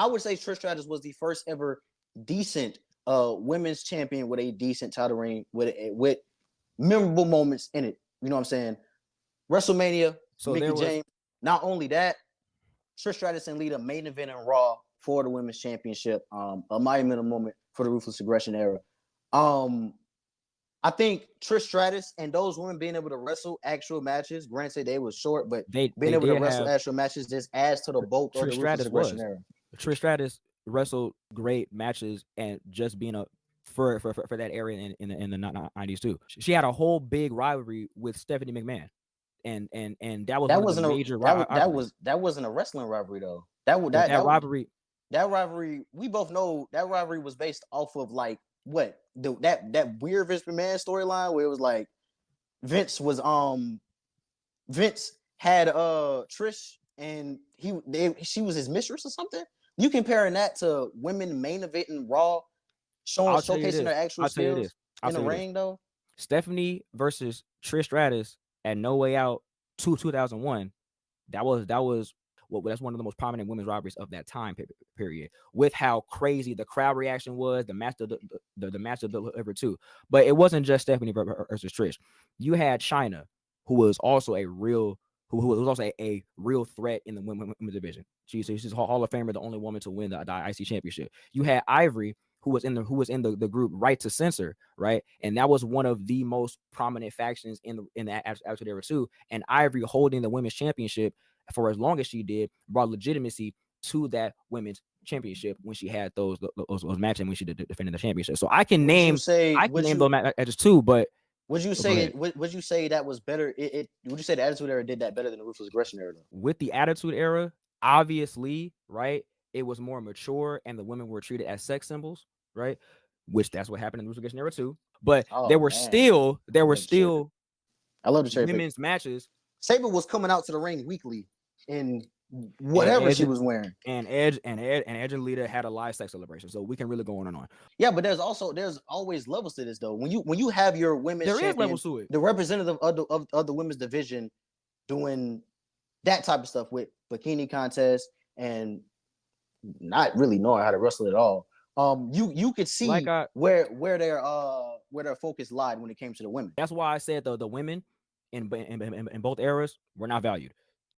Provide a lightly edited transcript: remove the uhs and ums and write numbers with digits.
I would say Trish Stratus was the first ever decent women's champion with a decent title reign with memorable moments in it. You know what I'm saying? WrestleMania, So Mickey there was James. Not only that, Trish Stratus and Lita main event in Raw for the women's championship. A monumental moment for the Ruthless Aggression era. I think Trish Stratus and those women being able to wrestle actual matches, granted they was short, but they being able to did wrestle have actual matches just adds to the bulk of Trish the Ruthless Stratus Aggression was era. Trish Stratus wrestled great matches and just being a for that area in the 90s too. She had a whole big rivalry with Stephanie McMahon. And that was That one of the wasn't a major rivalries. that wasn't a wrestling rivalry though. That rivalry, That rivalry, we both know that rivalry was based off of like what that weird Vince McMahon storyline where it was like Vince had Trish and she was his mistress or something. You comparing that to women main eventing Raw, showcasing their actual skills in the ring though. Stephanie versus Trish Stratus at No Way Out 2001. That was that's one of the most prominent women's rivalries of that time period. With how crazy the crowd reaction was, the match delivered too. But it wasn't just Stephanie versus Trish. You had Chyna, who was also a real threat in the women's division. She's Hall of Famer, the only woman to win the IC championship. You had Ivory, who was in the group Right to Censor, right? And that was one of the most prominent factions in that Attitude Era too. And Ivory holding the women's championship for as long as she did brought legitimacy to that women's championship when she had those matches and when she defended the championship. So I can name those matches too, but would you say that was better? Would you say the Attitude Era did that better than the Ruthless Aggression Era though? With the Attitude Era, obviously, right? It was more mature and the women were treated as sex symbols, right? Which that's what happened in the Ruthless Aggression Era too. But there were still I love the cherry women's matches. Sabre was coming out to the ring weekly in whatever she was wearing. And Edge and Lita had a live sex celebration. So we can really go on and on. Yeah, but there's always levels to this though. When you have your women's champion, is levels to it. The representative of the women's division doing that type of stuff with bikini contests and not really knowing how to wrestle at all. You could see where their focus lied when it came to the women. That's why I said the women in both eras were not valued.